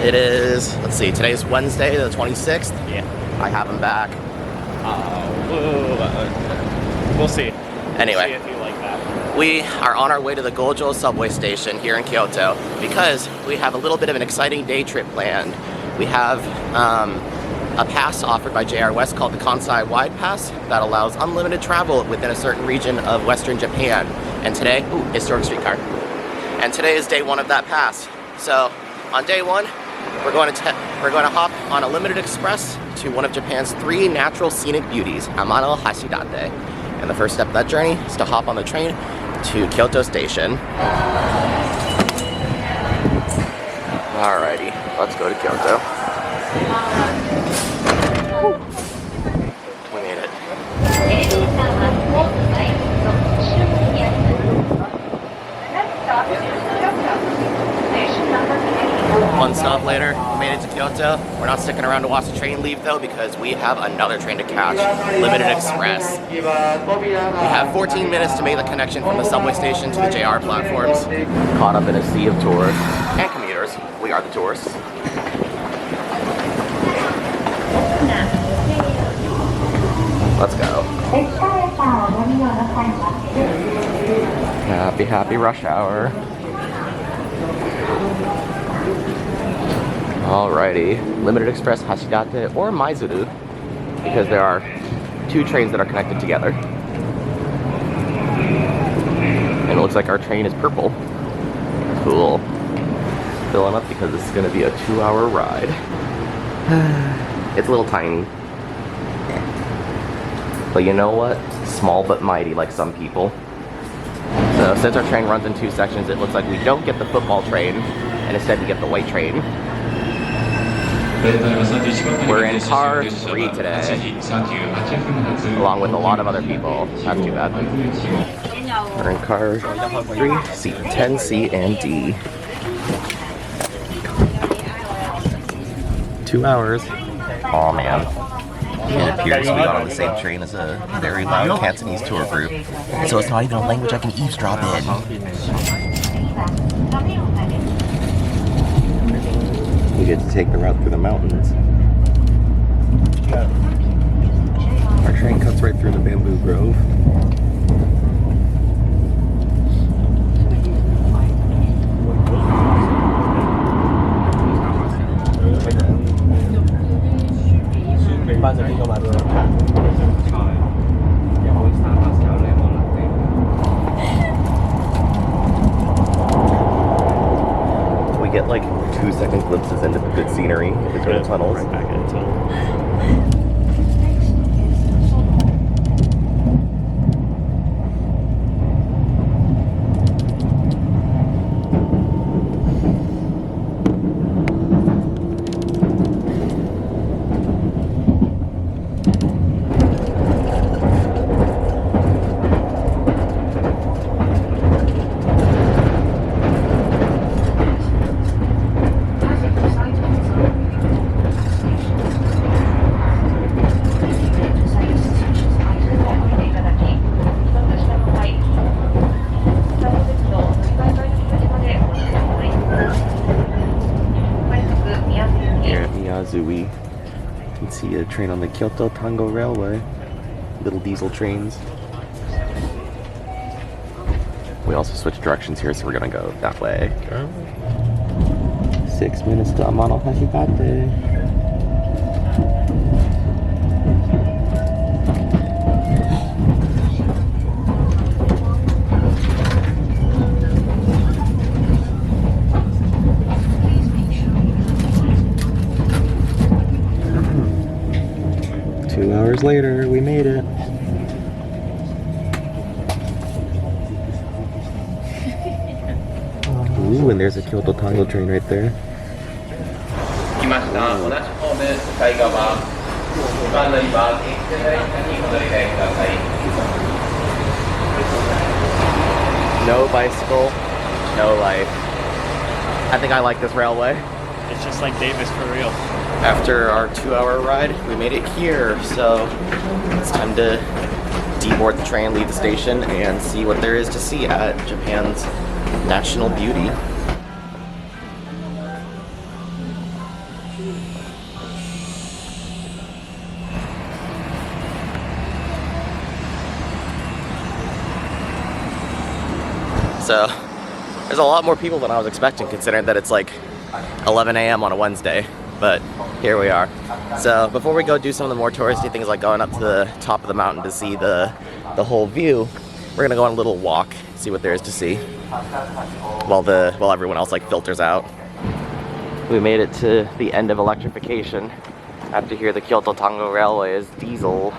It is, let's see, today's Wednesday, the 26th. Yeah. I have him back. We'll see. Anyway. We'll see if you like that. We are on our way to the Gojo subway station here in Kyoto because we have a little bit of an exciting day trip planned. We have a pass offered by JR West called the Kansai Wide Pass that allows unlimited travel within a certain region of Western Japan. And today, historic streetcar. And today is day one of that pass. So on day one, we're going to hop on a limited express to one of Japan's 3 natural scenic beauties, Amanohashidate. And the first step of that journey is to hop on the train to Kyoto Station. Alrighty, let's go to Kyoto. We made it. One stop later, we made it to Kyoto. We're not sticking around to watch the train leave though because we have another train to catch, Limited Express. We have 14 minutes to make the connection from the subway station to the JR platforms. Caught up in a sea of tourists and commuters. We are the tourists. Let's go. Happy rush hour. Alrighty, Limited Express Hashidate or Maizuru, because there are 2 trains that are connected together. And it looks like our train is purple. Cool. Filling up because this is going to be a 2-hour ride. It's a little tiny. But you know what? Small but mighty, like some people. So since our train runs in 2 sections, it looks like we don't get the football train, and instead we get the white train. We're in car 3 today, along with a lot of other people. Not too bad. We're in car 3, seat 10, C, and D. 2 hours. Oh man. It appears we got on the same train as a very loud Cantonese tour group, so it's not even a language I can eavesdrop in. We get to take the route through the mountains. Our train cuts right through the bamboo grove. We get like 2-second glimpses into the good scenery between the tunnels. Right back in the tunnel. You can see a train on the Kyoto Tango Railway. Little diesel trains. We also switched directions here, so we're gonna go that way. 6 minutes to Amanohashidate. Later, we made it. Ooh, and there's a Kyoto Tango train right there. No bicycle, no life. I think I like this railway. It's just like Davis for real. After our 2-hour ride, we made it here, so it's time to deboard the train, leave the station, and see what there is to see at Japan's national beauty. So there's a lot more people than I was expecting, considering that it's like 11 a.m. on a Wednesday, but here we are. So before we go do some of the more touristy things, like going up to the top of the mountain to see the whole view, we're gonna go on a little walk, see what there is to see, while everyone else like filters out. We made it to the end of electrification. After here, the Kyoto Tango Railway is diesel.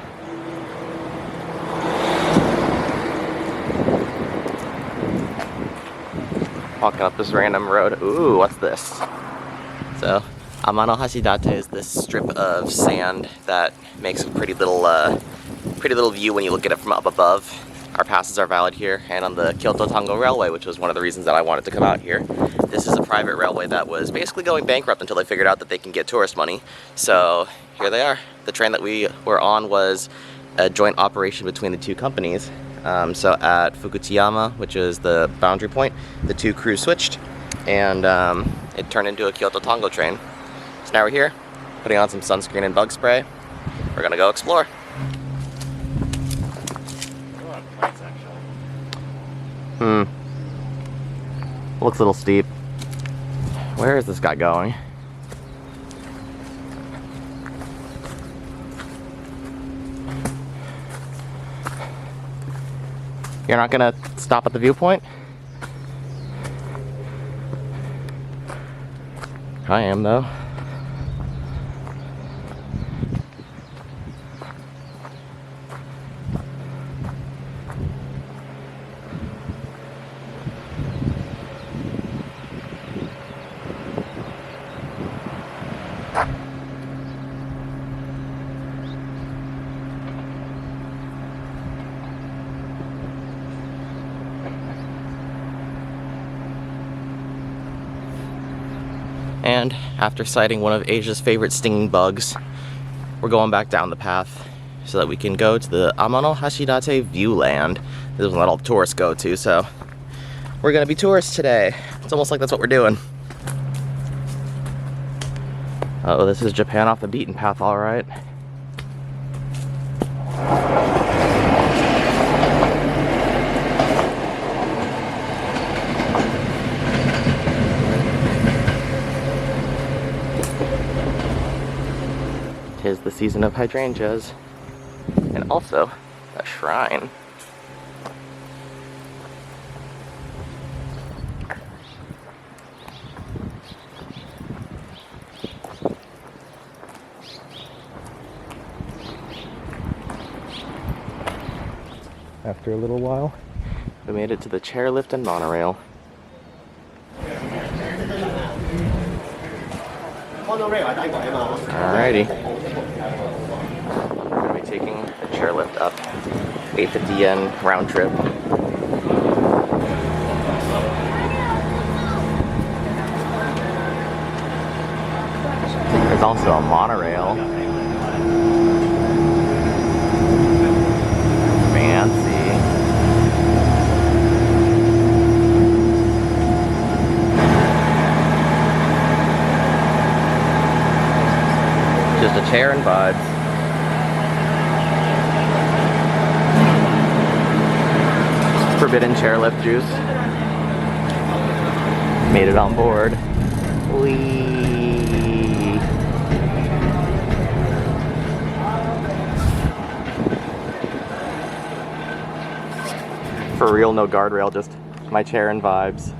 Walking up this random road. Ooh, what's this? So, Amanohashidate is this strip of sand that makes a pretty little view when you look at it from up above. Our passes are valid here, and on the Kyoto Tango Railway, which was one of the reasons that I wanted to come out here. This is a private railway that was basically going bankrupt until they figured out that they can get tourist money. So here they are. The train that we were on was a joint operation between the two companies. So at Fukutiyama, which is the boundary point, the two crews switched, and it turned into a Kyoto Tango train. So now we're here, putting on some sunscreen and bug spray. We're gonna go explore. Looks a little steep. Where is this guy going? You're not gonna stop at the viewpoint? I am, though. And after sighting one of Asia's favorite stinging bugs, we're going back down the path so that we can go to the Amanohashidate Viewland. This is what all the tourists go to, so we're gonna be tourists today. It's almost like that's what we're doing. Oh, this is Japan off the beaten path, all right. Tis the season of hydrangeas, and also a shrine. After a little while, we made it to the chairlift and monorail. Alrighty. We're going to be taking the chairlift up. 850 yen round trip. There's also a monorail. Fancy. Just a chair and vibes. Forbidden chairlift juice. Made it on board. Whee! For real, no guardrail, just my chair and vibes.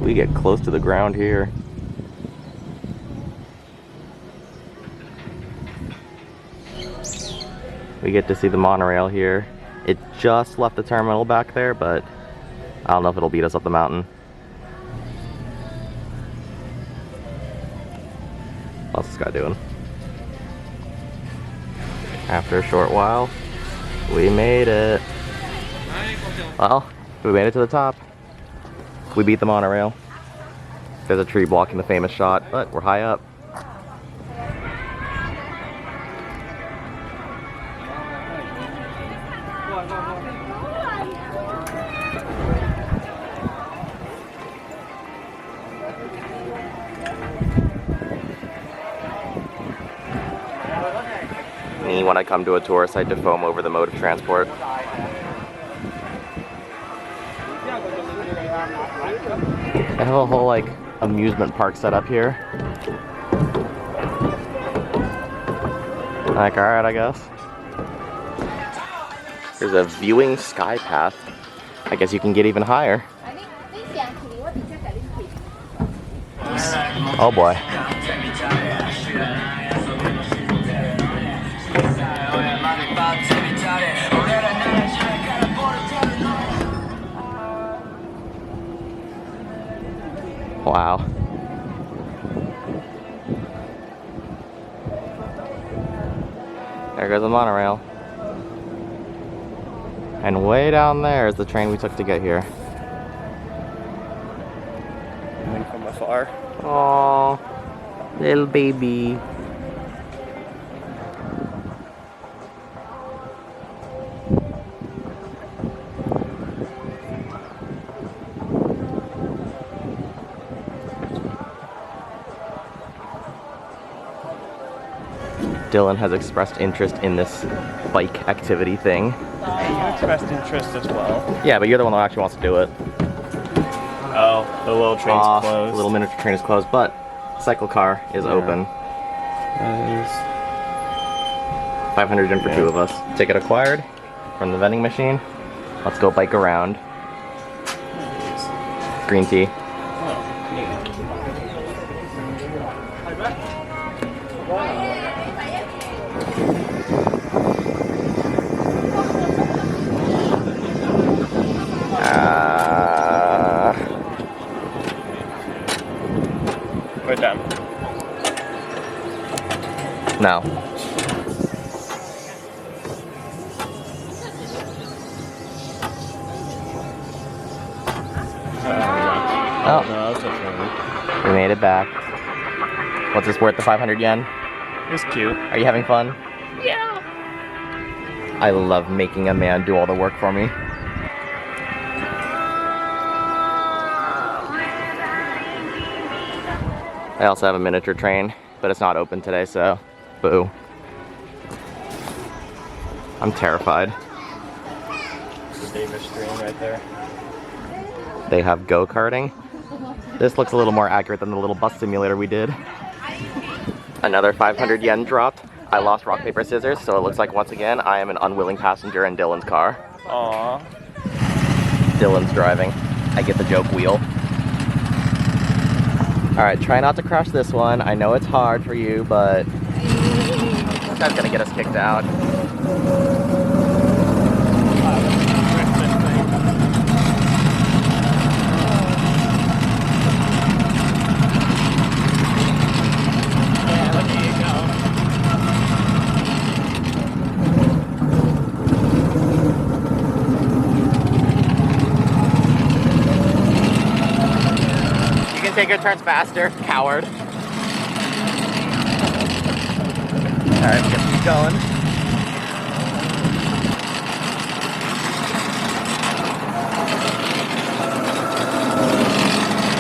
We get close to the ground here. We get to see the monorail here. It just left the terminal back there, but I don't know if it'll beat us up the mountain. What's this guy doing? After a short while, we made it. Well, we made it to the top. We beat the monorail. There's a tree blocking the famous shot, but we're high up. Me when I come to a tourist site to foam over the mode of transport. They have a whole like amusement park set up here. Like, alright, I guess. There's a viewing sky path. I guess you can get even higher. Oh boy. Wow. There goes the monorail. And way down there is the train we took to get here. Coming from afar. Aww, little baby. Dylan has expressed interest in this bike activity thing. Hey, you expressed interest as well. Yeah, but you're the one that actually wants to do it. Oh, the little train's The closed. little miniature train is closed, but cycle car is open. 500 in for two of us. Ticket acquired from the vending machine. Let's go bike around. Green tea. We're done. No. Oh, No, that's okay. we made it back. What's this worth, the 500 yen? It's cute. Are you having fun? Yeah. I love making a man do all the work for me. I also have a miniature train, but it's not open today, so boo. I'm terrified. Davis stream right there. They have go-karting. This looks a little more accurate than the little bus simulator we did. Another 500 yen dropped. I lost rock, paper, scissors, so it looks like once again I am an unwilling passenger in Dylan's car. Aww. Dylan's driving. I get the joke wheel. Alright, try not to crash this one. I know it's hard for you, but this guy's gonna get us kicked out. Yeah, look at you go. You can take your turns faster, coward. Alright, keep going.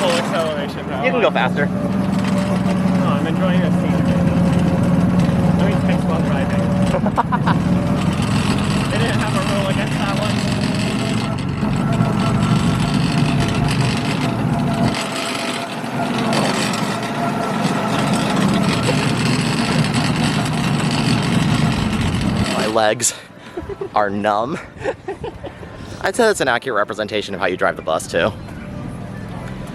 Full acceleration now. You can go faster. No, I'm enjoying this scene. Let me text while driving. They didn't have a rule against that one. My legs are numb. I'd say that's an accurate representation of how you drive the bus too.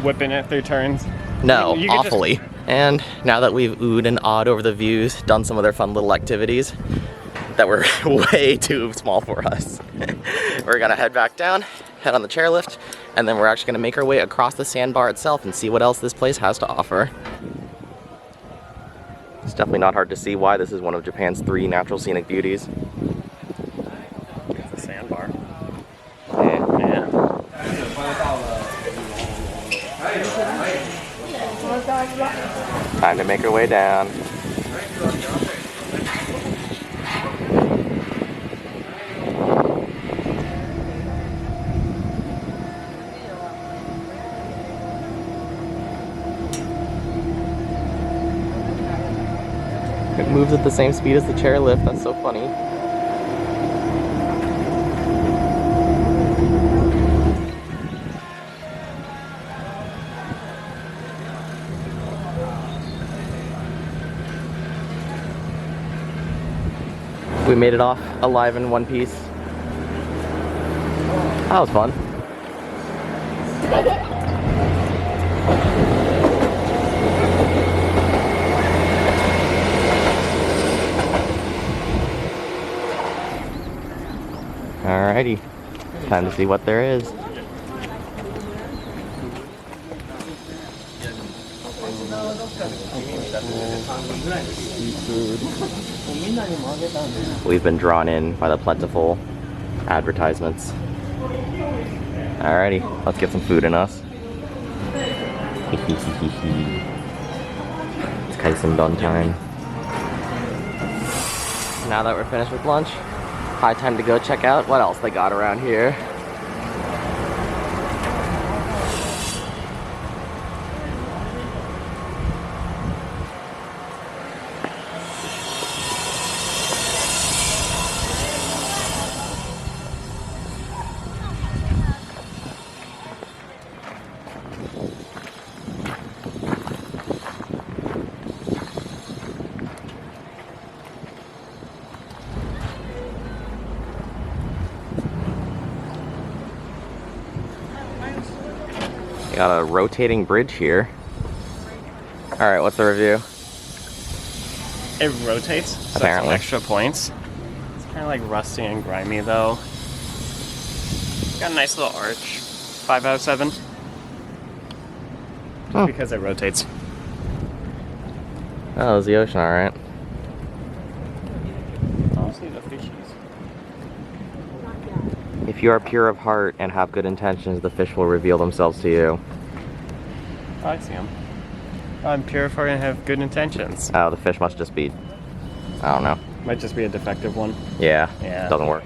Whipping it through turns. No, You could just- awfully. And now that we've oohed and awed over the views, done some of their fun little activities that were way too small for us, we're gonna head back down, head on the chairlift, and then we're actually gonna make our way across the sandbar itself and see what else this place has to offer. It's definitely not hard to see why this is one of Japan's 3 natural scenic beauties. It's a sandbar. Yeah. Time to make our way down. at the same speed as the chairlift. That's so funny. We made it off alive in one piece. That was fun. Alrighty, time to see what there is. We've been drawn in by the plentiful advertisements. Alrighty, let's get some food in us. It's Kaisen-don time. Now that we're finished with lunch, high time to go check out what else they got around here. Got a rotating bridge here. Alright, what's the review? It rotates, so Apparently. that's some extra points. It's kind of like rusty and grimy though. Got a nice little arch. 5 out of 7. Oh. Because it rotates. Oh, it was the ocean, alright. I'll see the fishies. If you are pure of heart and have good intentions, the fish will reveal themselves to you. Oh, I see them. I'm pure of heart and have good intentions. Oh, the fish must just be... I don't know. Might just be a defective one. Yeah, Yeah. doesn't work.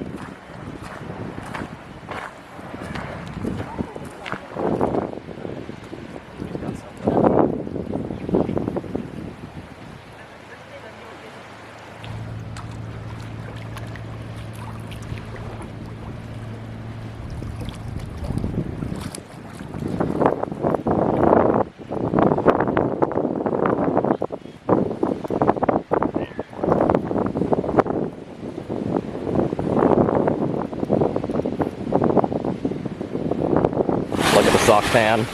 Look at the sock pan.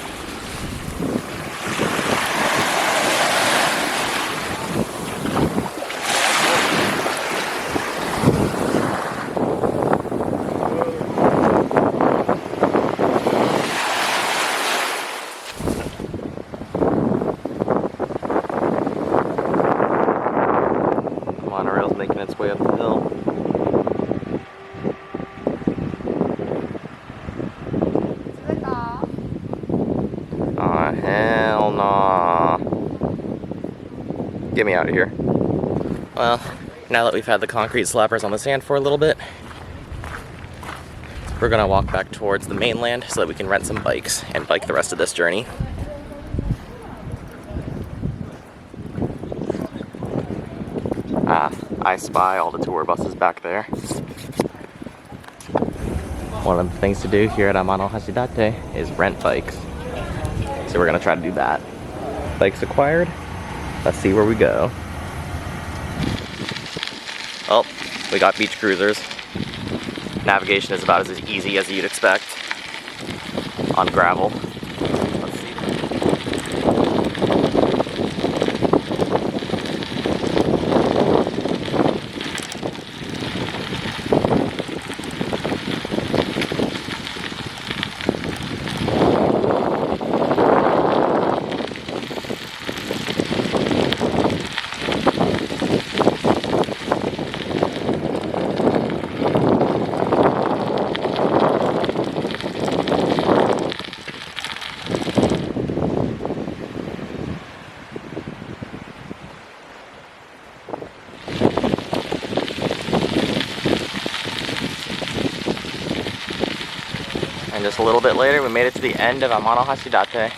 Monorail's making its way up the hill. Aw, hell nah. Get me out of here. Well, now that we've had the concrete slappers on the sand for a little bit, we're gonna walk back towards the mainland so that we can rent some bikes and bike the rest of this journey. Ah, I spy all the tour buses back there. One of the things to do here at Amanohashidate is rent bikes. So we're gonna try to do that. Bikes acquired. Let's see where we go. Oh, we got beach cruisers. Navigation is about as easy as you'd expect on gravel. Let's see. And just a little bit later, we made it to the end of Amanohashidate.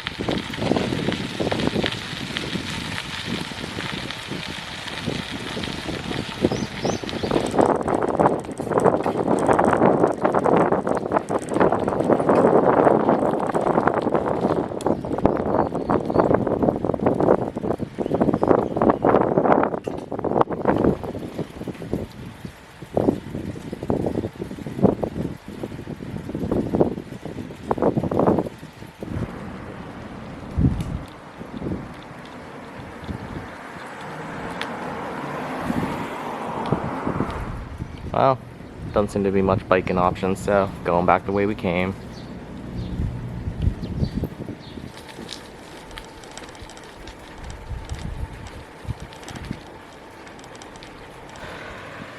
Doesn't seem to be much biking options, so going back the way we came.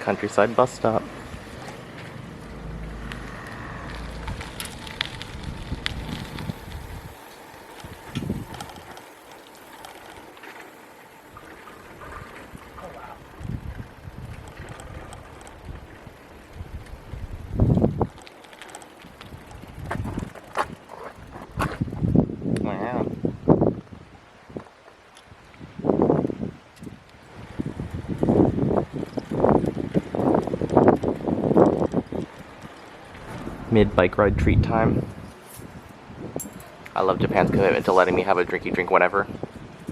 Countryside bus stop. Wow. Mid-bike ride treat time. I love Japan's commitment to letting me have a drinky drink whenever.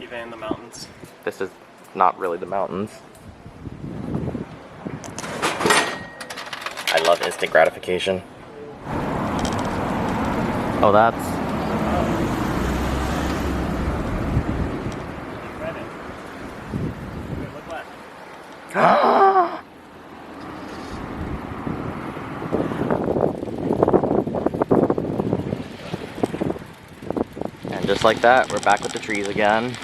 Even in the mountains. This is not really the mountains. I love instant gratification. Oh, that's... And just like that, we're back with the trees again.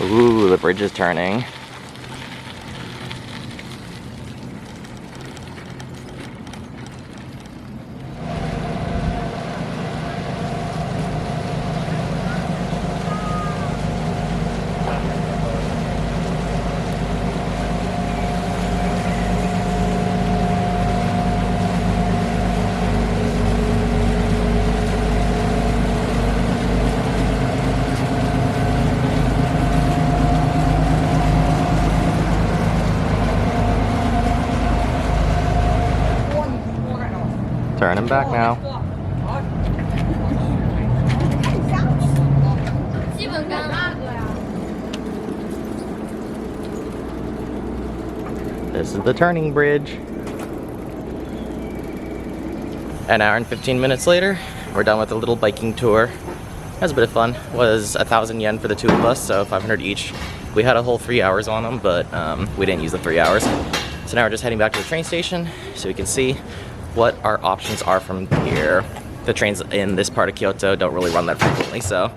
Ooh, the bridge is turning. Turning back now. This is the turning bridge. An hour and 15 minutes later, we're done with a little biking tour. That was a bit of fun. It was 1,000 yen for the two of us, so 500 each. We had a whole 3 hours on them, but we didn't use the 3 hours. So now we're just heading back to the train station so we can see what our options are from here. The trains in this part of Kyoto don't really run that frequently, so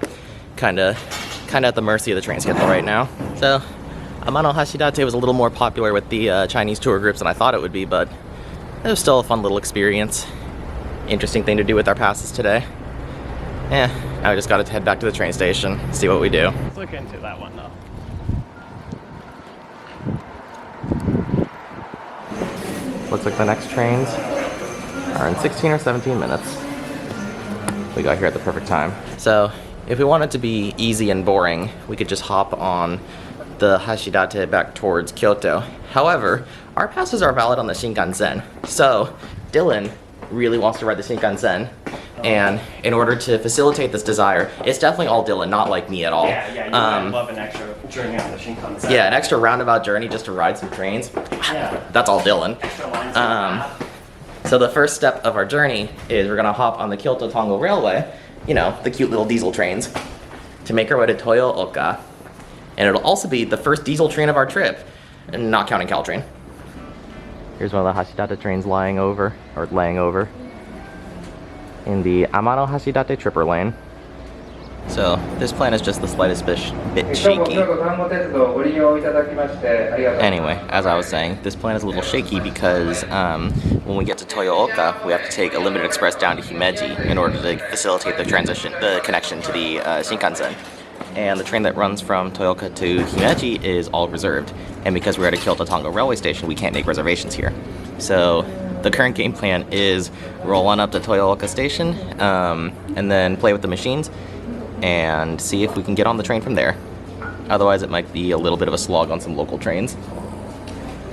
kinda at the mercy of the train schedule right now. So Amanohashidate was a little more popular with the Chinese tour groups than I thought it would be, but it was still a fun little experience. Interesting thing to do with our passes today. Yeah, now we just gotta head back to the train station, see what we do. Let's look into that one though. Looks like the next trains are in 16 or 17 minutes. We got here at the perfect time. So if we want it to be easy and boring, we could just hop on the Hashidate back towards Kyoto. However, our passes are valid on the Shinkansen. So Dylan really wants to ride the Shinkansen. And in order to facilitate this desire, it's definitely all Dylan, not like me at all. Yeah, you might love an extra journey on the Shinkansen. Yeah, an extra roundabout journey just to ride some trains. Yeah. That's all Dylan. Extra lines So the first step of our journey is we're gonna hop on the Kyoto Tongo Railway, you know, the cute little diesel trains, to make our way to Toyooka. And it'll also be the first diesel train of our trip, not counting Caltrain. Here's one of the Hashidate trains laying over in the Amanohashidate tripper lane. So this plan is just the slightest bit shaky. Anyway, as I was saying, this plan is a little shaky because when we get to Toyooka, we have to take a limited express down to Himeji in order to facilitate the connection to the Shinkansen. And the train that runs from Toyooka to Himeji is all reserved. And because we're at a Kyoto Tongo railway station, we can't make reservations here. So the current game plan is roll on up to Toyooka station and then play with the machines and see if we can get on the train from there. Otherwise, it might be a little bit of a slog on some local trains.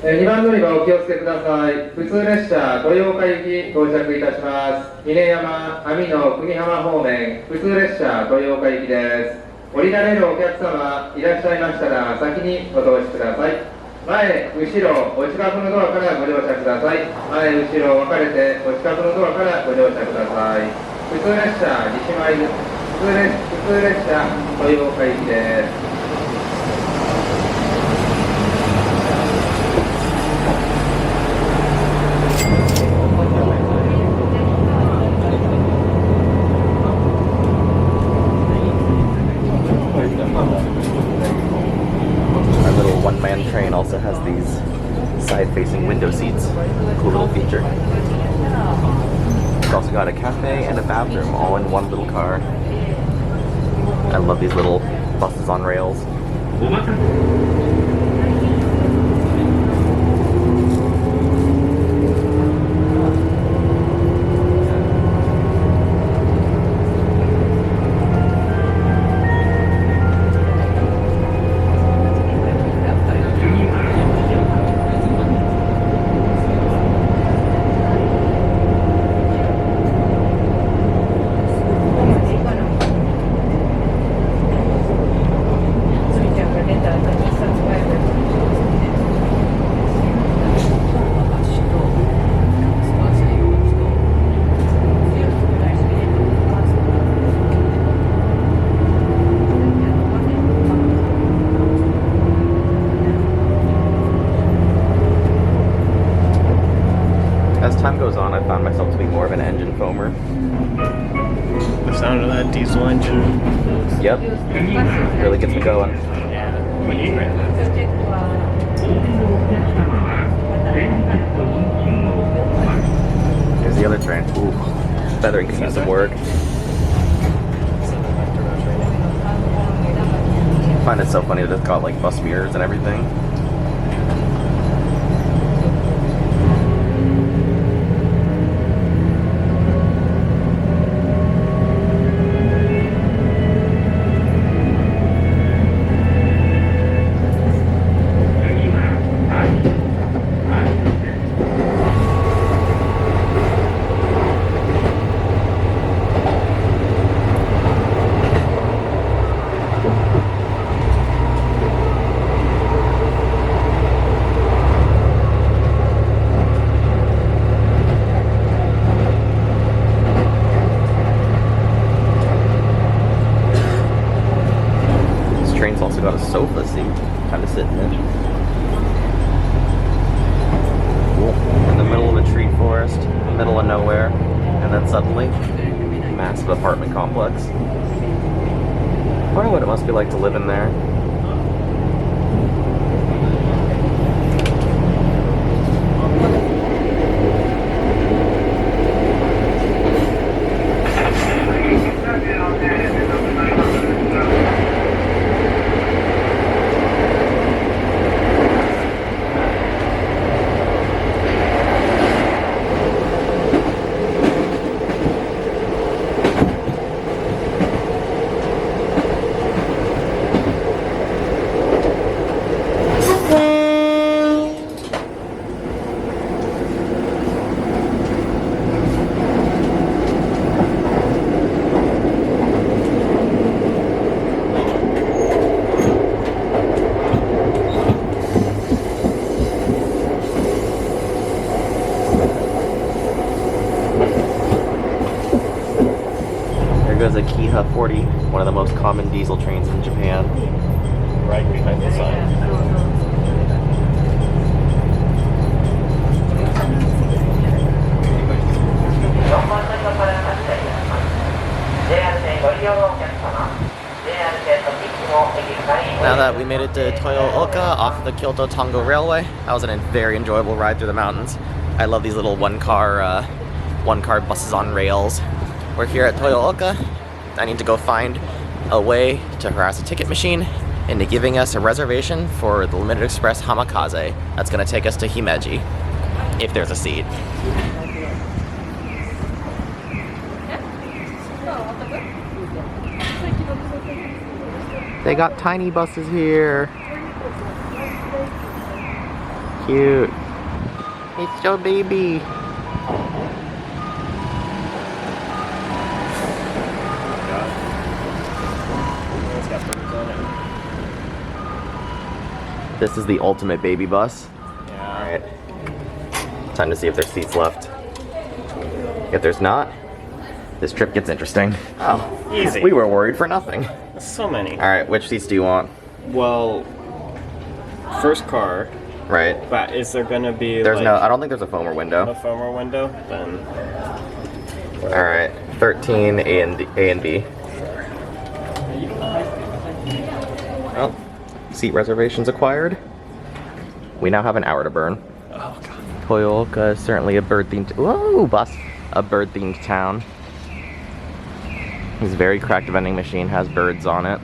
2番乗り場お気をつけください。普通列車豊岡行き到着いたします。峰山、網野、国浜方面、普通列車豊岡行きです。降りられるお客様いらっしゃいましたら先にお通しください。前、後ろ、お近くのドアからご乗車ください。前、後ろ分かれて、お近くのドアからご乗車ください。普通列車、西前普通列車、豊岡行きです。Our little one-man train also has these side-facing window seats. Cool little feature. It's also got a cafe and a bathroom all in one little car. I love these little buses on rails. As time goes on, I found myself to be more of an engine foamer. The sound of that diesel engine. Yep, really gets me going. Here's the other train. Ooh, feathering could use some work. I find it so funny that it's got like bus mirrors and everything. Train's also got a sofa seat, kind of sitting in. Cool. In the middle of a tree forest, middle of nowhere, and then suddenly, massive apartment complex. I wonder what it must be like to live in there. Goes a Kiha 40, one of the most common diesel trains in Japan. Right behind the sign. Now that we made it to Toyooka off of the Kyoto Tongo Railway, that was a very enjoyable ride through the mountains. I love these little one-car buses on rails. We're here at Toyooka. I need to go find a way to harass a ticket machine into giving us a reservation for the Limited Express Hamakaze. That's going to take us to Himeji, if there's a seat. They got tiny buses here. Cute. It's your baby. This is the ultimate baby bus. Yeah. All right. Time to see if there's seats left. If there's not, this trip gets interesting. Oh, easy. We were worried for nothing. So many. All right, which seats do you want? Well, first car. Right. But is there gonna be There's like, no, I don't think there's a foamer window. a foamer window? Then. All right, 13 A and B. Well, seat reservations acquired. We now have an hour to burn. Oh god. Toyooka is certainly a bird-themed, whoa, bus, a bird-themed town. This very cracked vending machine has birds on it.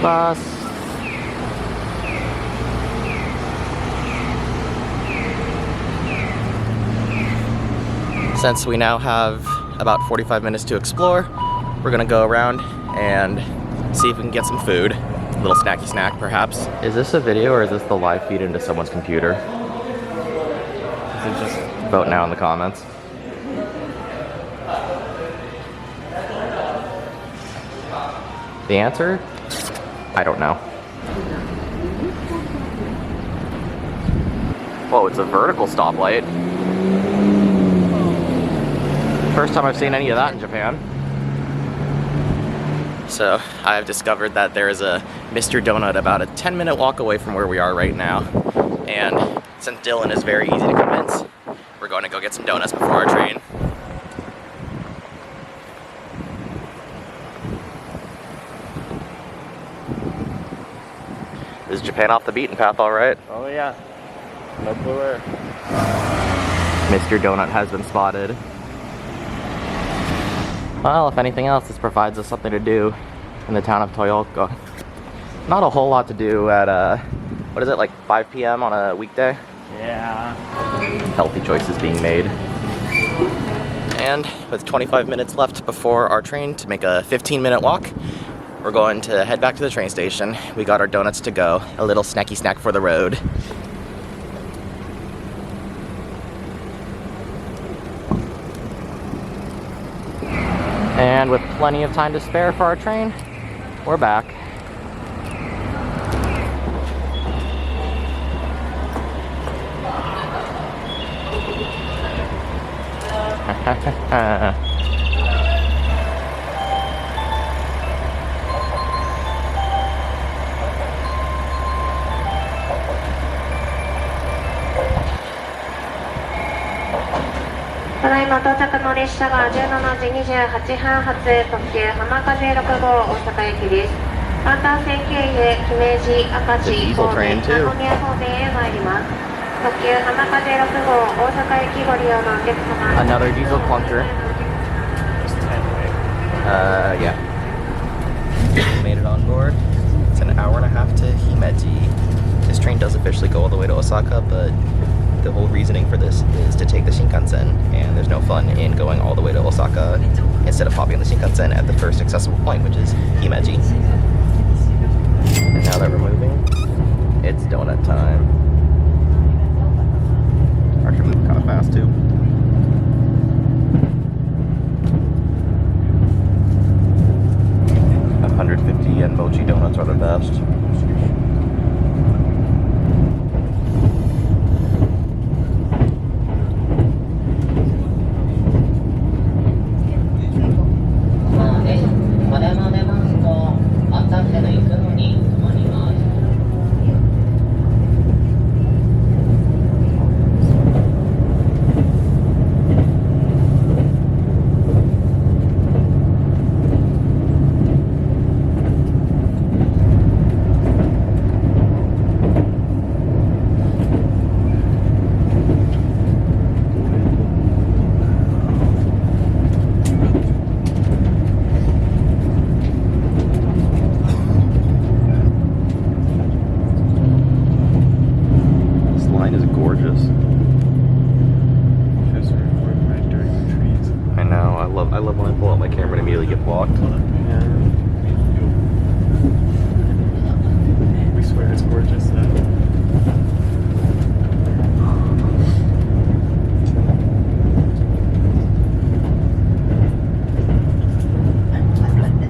Bus. Since we now have about 45 minutes to explore, we're gonna go around and see if we can get some food. A little snacky snack, perhaps. Is this a video or is this the live feed into someone's computer? Is it just Vote now in the comments. The answer? I don't know. Whoa, it's a vertical stoplight. First time I've seen any of that in Japan. So I've discovered that there is a Mr. Donut about a 10-minute walk away from where we are right now. And since Dylan is very easy to convince, we're going to go get some donuts before our train. Is Japan off the beaten path all right? Oh yeah. No blue air. Mr. Donut has been spotted. Well, if anything else, this provides us something to do in the town of Toyooka. Not a whole lot to do at, what is it, like 5 p.m. on a weekday? Yeah. Healthy choices being made. And with 25 minutes left before our train to make a 15-minute walk, we're going to head back to the train station. We got our donuts to go, a little snacky snack for the road. And with plenty of time to spare for our train, we're back.ただいま到着の列車が17時28分発特急浜風6号大阪行きです。関東線経由姫路、明石、神戸、名古屋方面へ参ります。特急浜風6号大阪行きご利用のお客様。 Another diesel clunker. Yeah. Made it on board. It's an hour and a half to Himeji. This train does officially go all the way to Osaka, but the whole reasoning for this is to take the Shinkansen, and there's no fun in going all the way to Osaka instead of hopping on the Shinkansen at the first accessible point, which is Himeji. And now that we're moving, it's donut time. Actually moving kind of fast too. $150 mochi donuts are the best. I love when I pull out my camera and immediately get blocked. Yeah. We swear it's gorgeous though.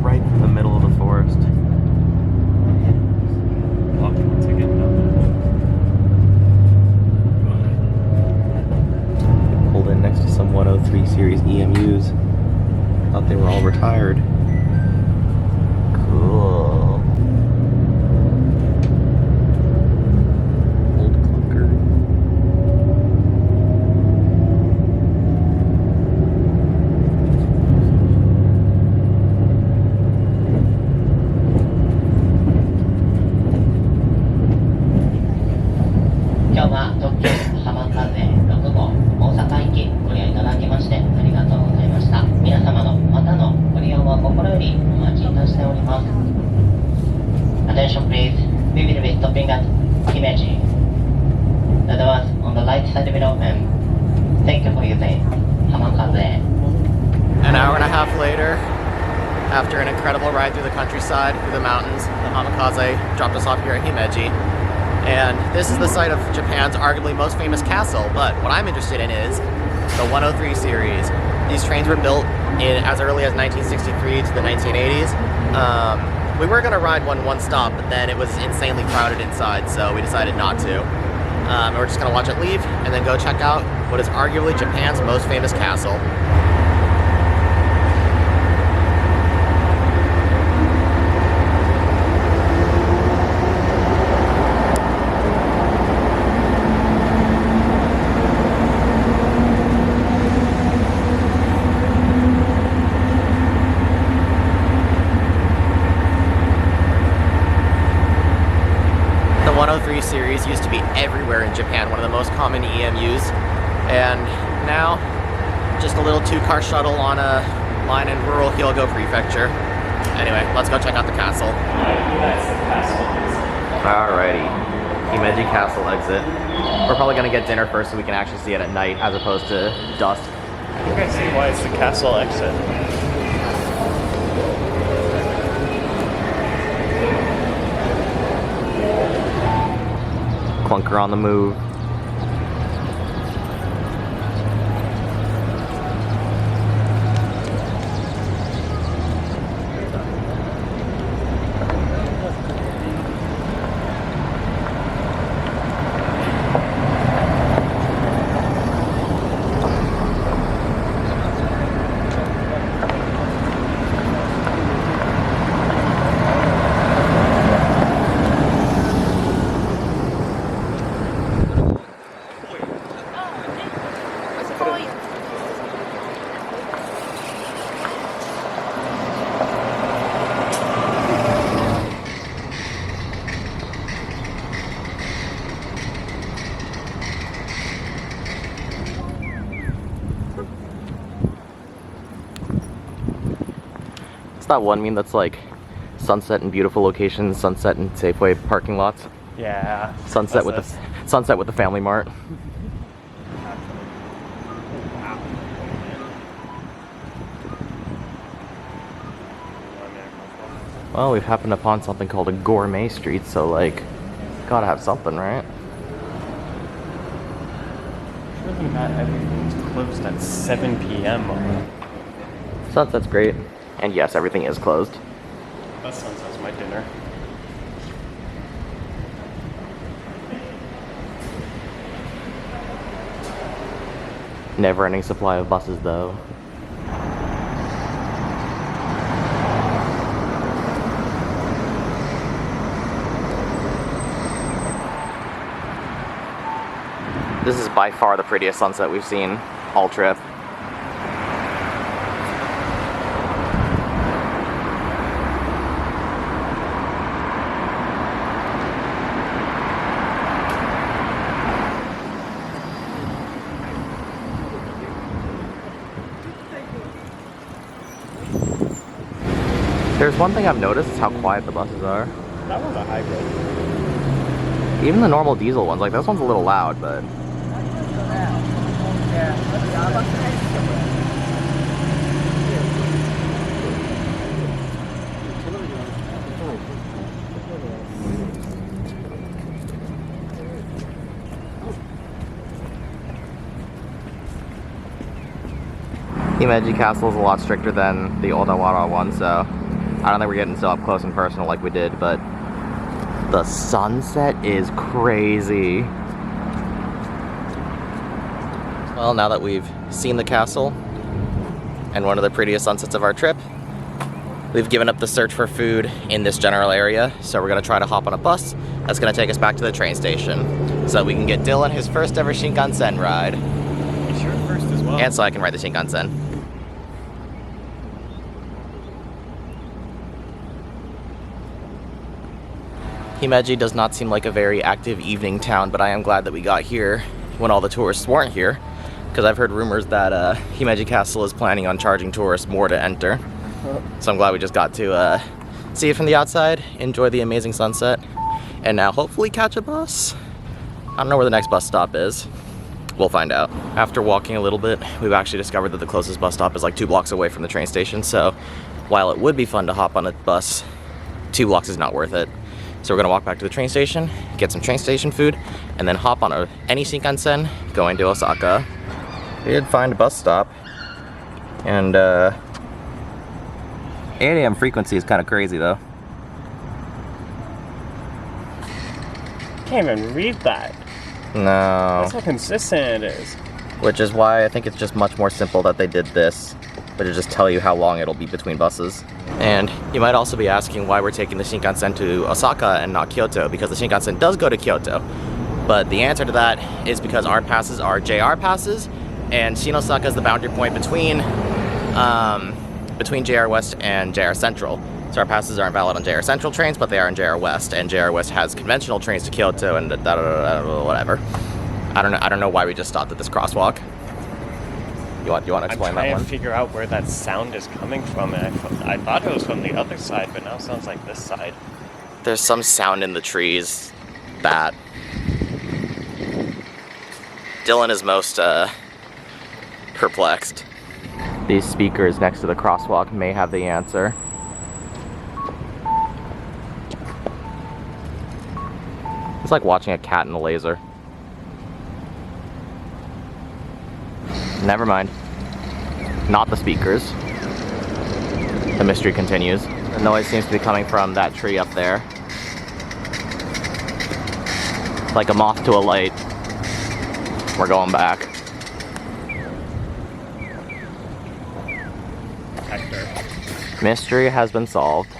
Right in the middle of the forest. 103 series EMUs. Thought they were all retired. Cool. Old clunker. Attention please, we will be stopping at Himeji. The doors on the right side will open. Thank you for using Hamakaze. An hour and a half later, after an incredible ride through the countryside, through the mountains, the Hamakaze dropped us off here at Himeji. And this is the site of Japan's arguably most famous castle, but what I'm interested in is the 103 series. These trains were built in as early as 1963 to the 1980s. We were going to ride one stop, but then it was insanely crowded inside, so we decided not to. We're just going to watch it leave and then go check out what is arguably Japan's most famous castle. The 103 series used to be everywhere in Japan, one of the most common EMUs, and now just a little two-car shuttle on a line in rural Hyogo Prefecture. Anyway, let's go check out the castle. Alrighty, Himeji Castle exit. We're probably gonna get dinner first so we can actually see it at night as opposed to dusk. I think I see why it's the castle exit. Clunker on the move. That one meme that's like sunset in beautiful locations, sunset in Safeway parking lots. Yeah. Sunset with the sunset with the Family Mart. Well, we've happened upon something called a gourmet street, so like, gotta have something, right? Other than that, everything's closed at 7 p.m. Sunset's great. And yes, everything is closed. That sunset's my dinner. Never-ending supply of buses, though. This is by far the prettiest sunset we've seen all trip. There's one thing I've noticed is how quiet the buses are. That one's a hybrid. Even the normal diesel ones, like this one's a little loud, but... Himeji Castle is a lot stricter than the Odawara one, so I don't think we're getting so up close and personal like we did, but the sunset is crazy. Well, now that we've seen the castle and one of the prettiest sunsets of our trip. We've given up the search for food in this general area, so we're gonna try to hop on a bus that's gonna take us back to the train station so we can get Dylan his first ever Shinkansen ride. It's your first as well. And so I can ride the Shinkansen. Himeji does not seem like a very active evening town, but I am glad that we got here when all the tourists weren't here, because I've heard rumors that Himeji Castle is planning on charging tourists more to enter. So I'm glad we just got to see it from the outside, enjoy the amazing sunset, and now hopefully catch a bus. I don't know where the next bus stop is. We'll find out. After walking a little bit, we've actually discovered that the closest bus stop is like 2 blocks away from the train station, so while it would be fun to hop on a bus, 2 blocks is not worth it. So we're gonna walk back to the train station, get some train station food, and then hop on any Shinkansen going to Osaka. We did find a bus stop, and 8 AM frequency is kind of crazy though. Can't even read that. No. That's how consistent it is. Which is why I think it's just much more simple that they did this, but to just tell you how long it'll be between buses. And you might also be asking why we're taking the Shinkansen to Osaka and not Kyoto, because the Shinkansen does go to Kyoto. But the answer to that is because our passes are JR passes, and Shinosaka is the boundary point between JR West and JR Central. So our passes aren't valid on JR Central trains, but they are in JR West, and JR West has conventional trains to Kyoto and whatever. I don't know why we just stopped at this crosswalk. You want to explain that one? I'm trying to figure out where that sound is coming from, and I thought it was from the other side, but now it sounds like this side. There's some sound in the trees that Dylan is most perplexed. These speakers next to the crosswalk may have the answer. It's like watching a cat in a laser. Never mind. Not the speakers. The mystery continues. The noise seems to be coming from that tree up there. Like a moth to a light. We're going back. Hector. Mystery has been solved.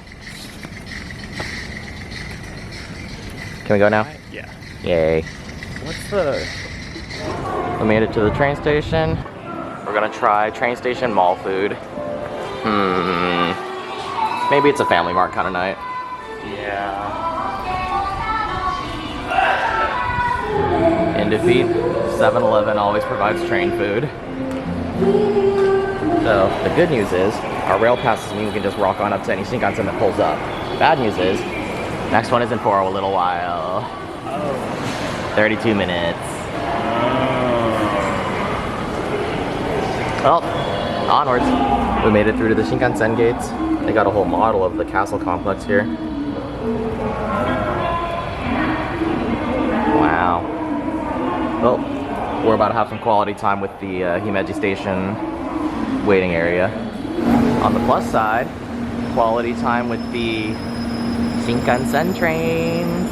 Can we go now? Yeah. Yay. What's the... We made it to the train station. We're gonna try train station mall food. Maybe it's a Family Mart kind of night. Yeah. In defeat, 7-Eleven always provides train food. So the good news is, our rail passes mean we can just walk on up to any Shinkansen that pulls up. Bad news is, next one isn't for a little while. 32 minutes. Well, onwards. We made it through to the Shinkansen gates. They got a whole model of the castle complex here. Wow. Well, we're about to have some quality time with the Himeji Station waiting area. On the plus side, quality time with the Shinkansen trains.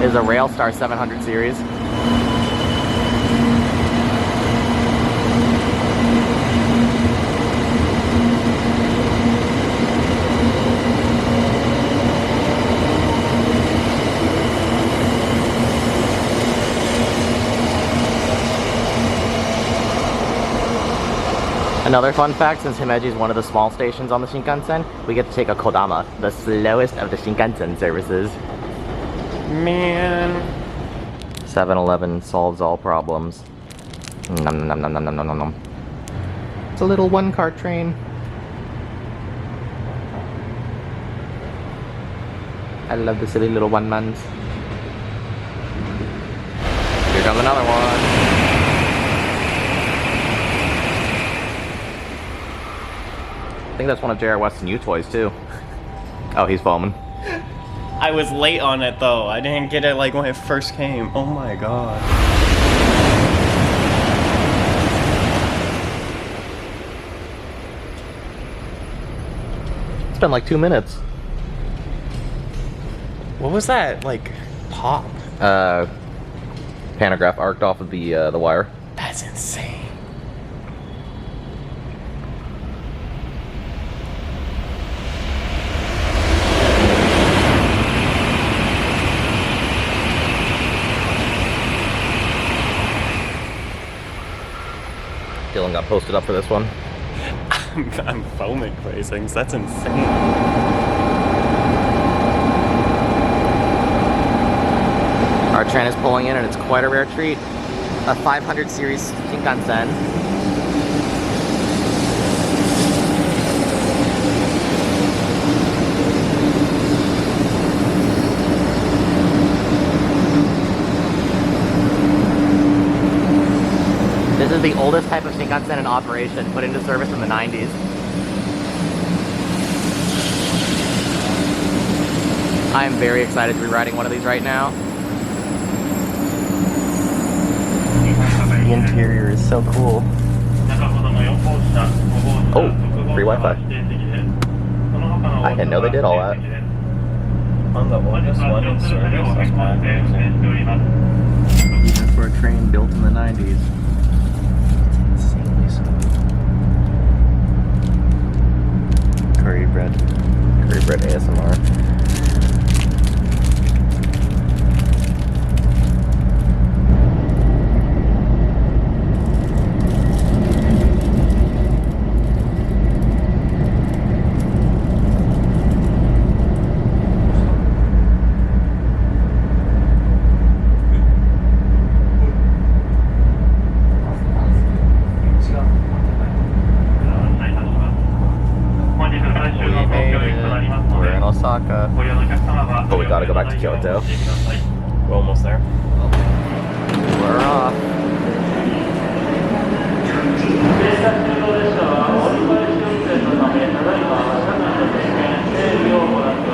Is a Railstar 700 series. Another fun fact, since Himeji is one of the small stations on the Shinkansen, we get to take a Kodama, the slowest of the Shinkansen services. Man. 7-Eleven solves all problems. Nom nom nom nom nom nom nom nom. It's a little one-car train. I love the silly little one-mans. Here comes another one. I think that's one of JR West's new toys too. Oh, he's foaming. I was late on it though. I didn't get it like when it first came. Oh my god. It's been like 2 minutes. What was that like pop? Pantograph arced off of the wire. That's insane. one got posted up for this one. I'm foaming racings. That's insane. Our train is pulling in and it's quite a rare treat. A 500 series Shinkansen. This is the oldest type of Shinkansen in operation, put into service in the 90s. I am very excited to be riding one of these right now. The interior is so cool. Oh, free Wi-Fi. I didn't know they did all that. On the oldest one in service, that's kind of amazing. Even for a train built in the 90s. Insanely smooth. Curry bread. Curry bread ASMR. We're in Osaka. But we gotta go back to Kyoto. We're almost there. We're off.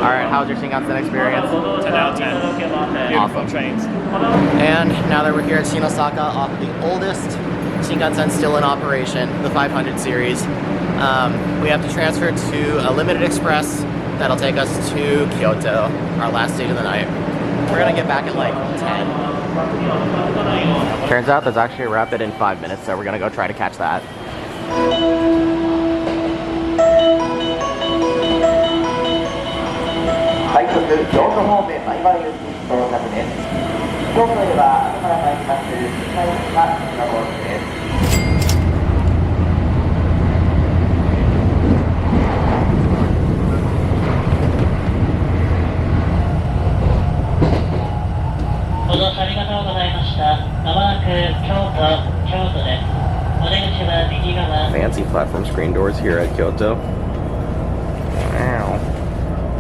Alright, how's your Shinkansen experience? 10 out of 10. Beautiful Awesome. trains. And now that we're here at Osaka, off of the oldest Shinkansen still in operation, the 500 series, we have to transfer to a limited express that'll take us to Kyoto, our last stage of the night. We're gonna get back at like 10. Turns out there's actually a rapid in 5 minutes, so we're gonna go try to catch that. 快速京都方面前行き到着です。京都では後から参ります2回が今ゴールです。ご乗車ありがとうございました。まもなく京都です。お出口は右側。 Fancy platform screen doors here at Kyoto. Wow.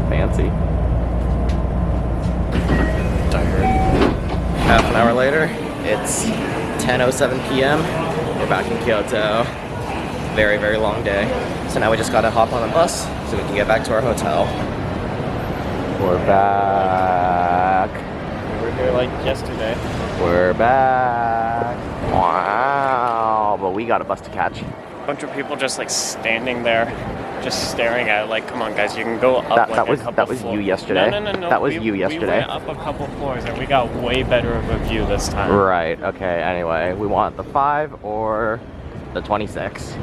Fancy. Half an hour later, it's 10:07 p.m. We're back in Kyoto. Very, very long day. So now we just gotta hop on a bus so we can get back to our hotel. We're back. We were here like yesterday. We're back. Wow. But we got a bus to catch. A bunch of people just like standing there, just staring at it like, come on guys, you can go up That like was a couple floors. you yesterday. No. That was you yesterday. We went up a couple floors and we got way better of a view this time. Right, okay, anyway. We want the 5 or the 26.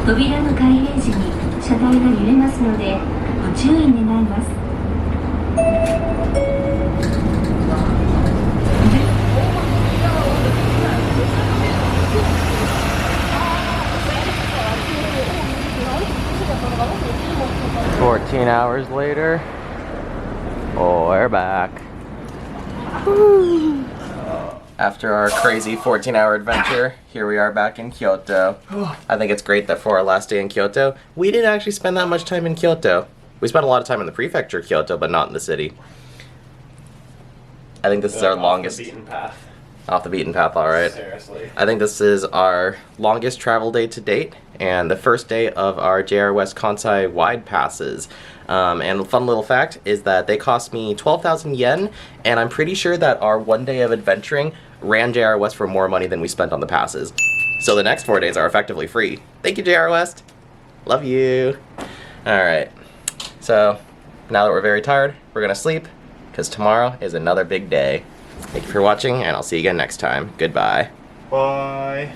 扉の開閉時に車体が揺れますのでご注意願います。14 hours later, we're back. After our crazy 14-hour adventure, here we are back in Kyoto. I think it's great that for our last day in Kyoto, we didn't actually spend that much time in Kyoto. We spent a lot of time in the prefecture of Kyoto, but not in the city. I think this is our longest. Beaten path. Off the beaten path, all right. Seriously. I think this is our longest travel day to date and the first day of our JR West Kansai wide passes. And a fun little fact is that they cost me 12,000 yen, and I'm pretty sure that our 1 day of adventuring ran JR West for more money than we spent on the passes. So the next 4 days are effectively free. Thank you, JR West. Love you. All right. So now that we're very tired, we're gonna sleep because tomorrow is another big day. Thank you for watching, and I'll see you again next time. Goodbye. Bye.